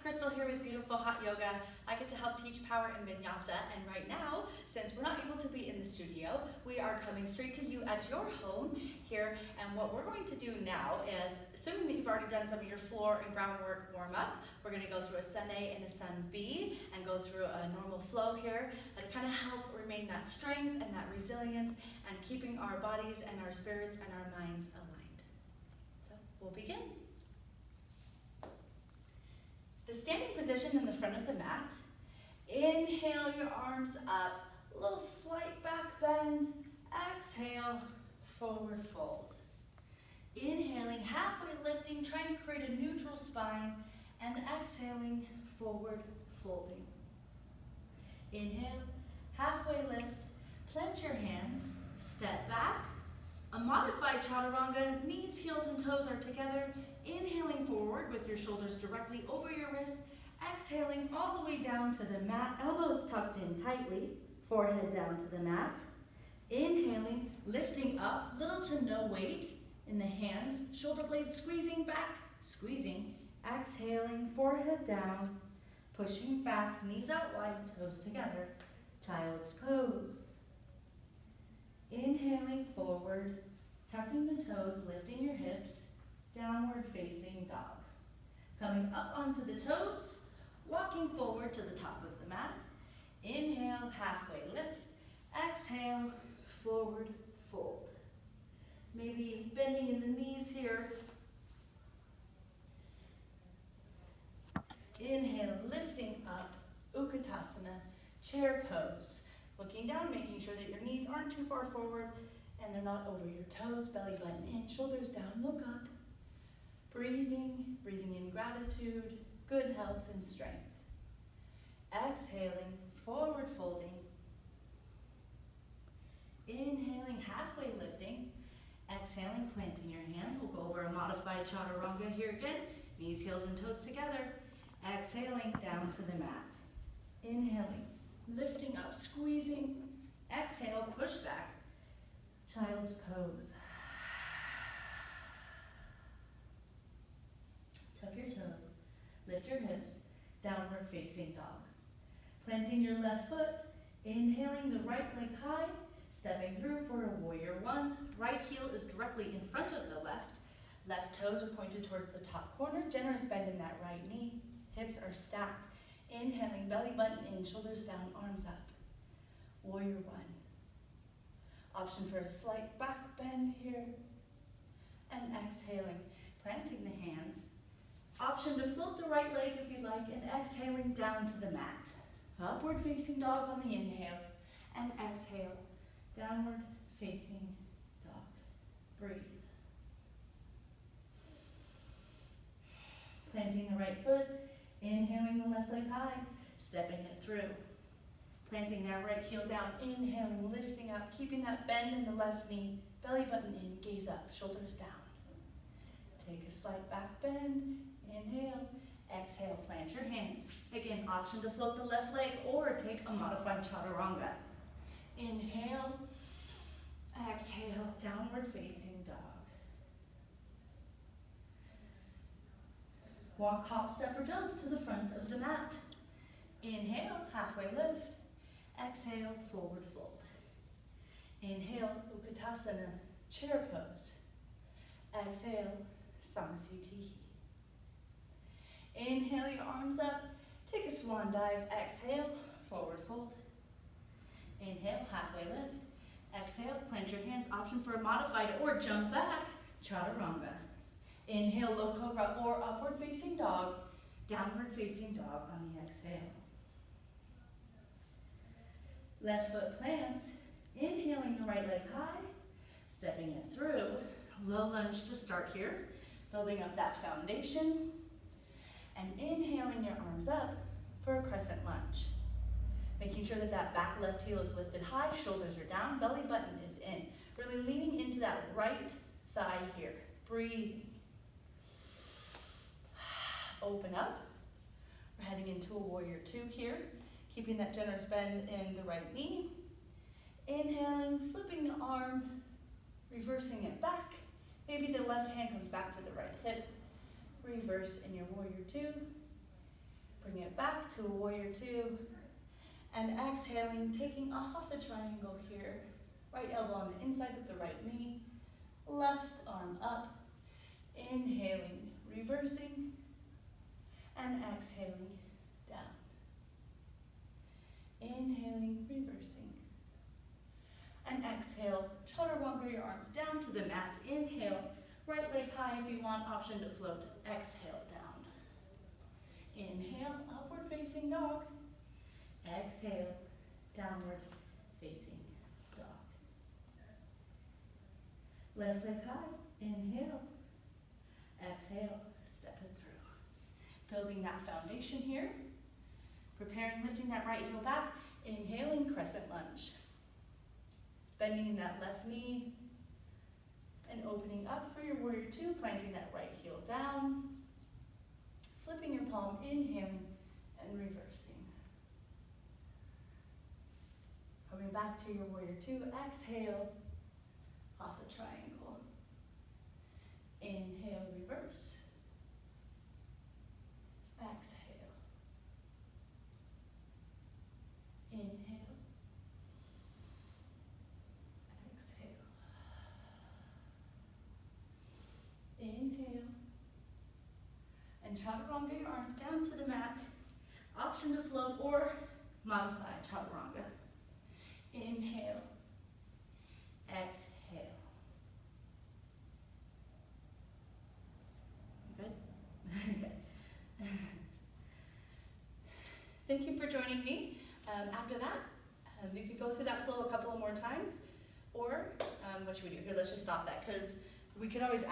Crystal here with Beautiful Hot Yoga. I get to help teach power in Vinyasa, and right now, since we're not able to be in the studio, we are coming straight to you at your home here. And what we're going to do now is, assuming that you've already done some of your floor and groundwork warm up, we're going to go through a Sun A and a Sun B and go through a normal flow here to kind of help remain that strength and that resilience and keeping our bodies and our spirits and our minds aligned. So we'll begin. The standing position in the front of the mat. Inhale your arms up, a little slight back bend. Exhale, forward fold. Inhaling, halfway lifting, trying to create a neutral spine, and exhaling, forward folding. Inhale, halfway lift, plant your hands, step back. A modified chaturanga, knees, heels, and toes are together. Inhaling forward with your shoulders directly over your wrists. Exhaling all the way down to the mat, elbows tucked in tightly, forehead down to the mat. Inhaling, lifting up, little to no weight in the hands, shoulder blades squeezing back, squeezing. Exhaling, forehead down, pushing back, knees out wide, toes together, child's pose. Inhaling forward, tucking the toes, lifting your hips, downward facing dog. Coming up onto the toes, walking forward to the top of the mat. Inhale, halfway lift. Exhale, forward fold. Maybe bending in the knees here. Inhale, lifting up, Utkatasana, chair pose. Looking down, making sure that your knees aren't too far forward and they're not over your toes. Belly button in, shoulders down, look up. Breathing in gratitude, good health and strength. Exhaling, forward folding. Inhaling, halfway lifting. Exhaling, planting your hands. We'll go over a modified chaturanga here again. Knees, heels, and toes together. Exhaling, down to the mat. Inhaling, lifting up, squeezing. Exhale, push back. Child's pose. Tuck your toes, lift your hips, downward facing dog. Planting your left foot, inhaling the right leg high, stepping through for a warrior one. Right heel is directly in front of the left. Left toes are pointed towards the top corner. Generous bend in that right knee. Hips are stacked. Inhaling, belly button in, shoulders down, arms up. Warrior one. Option for a slight back bend here. And exhaling, planting the hands. Option to float the right leg if you like, and exhaling down to the mat. Upward facing dog on the inhale, and exhale, downward facing dog. Breathe. Planting the right foot, inhaling the left leg high, stepping it through. Planting that right heel down, inhaling, lifting up, keeping that bend in the left knee, belly button in, gaze up, shoulders down. Take a slight back bend, inhale, exhale, plant your hands. Again, option to float the left leg or take a modified chaturanga. Inhale, exhale, downward facing dog. Walk, hop, step, or jump to the front of the mat. Inhale, halfway lift. Exhale, forward fold. Inhale, Utkatasana, chair pose. Exhale, Samsitihi. Inhale your arms up, take a swan dive. Exhale, forward fold. Inhale, halfway lift. Exhale, plant your hands. Option for a modified or jump back, chaturanga. Inhale, low cobra or upward facing dog. Downward facing dog on the exhale. Left foot plants. Inhaling the right leg high, stepping it through. Low lunge to start here, building up that foundation. And inhaling your arms up for a crescent lunge. Making sure that that back left heel is lifted high, shoulders are down, belly button is in. Really leaning into that right thigh here. Breathing. Open up. We're heading into a warrior two here. Keeping that generous bend in the right knee. Inhaling, flipping the arm, reversing it back. Maybe the left hand comes back to the right hip. Reverse in your warrior two. Bring it back to a warrior two. And exhaling, taking a hatha triangle here. Right elbow on the inside of the right knee. Left arm up. Inhaling, reversing. And exhaling, down. Inhaling, reversing. And exhale, chaturanga your arms down to the mat. Inhale, right leg high if you want, option to float. Exhale, down. Inhale, upward facing dog. Exhale, downward facing dog. Left leg high, inhale. Exhale, step it through. Building that foundation here. Preparing, lifting that right heel back. Inhaling, crescent lunge. Bending in that left knee. And opening up for your warrior two, planting that right heel down. Flipping your palm, inhaling and reversing. Coming back to your warrior two, exhale, hatha triangle. Inhale, reverse. Exhale. Inhale. Exhale. Inhale. And chaturanga your arms down to the mat. Option to float or modify chaturanga. Inhale. Exhale. Good? Good. Thank you for joining me. After that, you could go through that flow a couple of more times. Or, what should we do? Here, let's just stop that because we could always add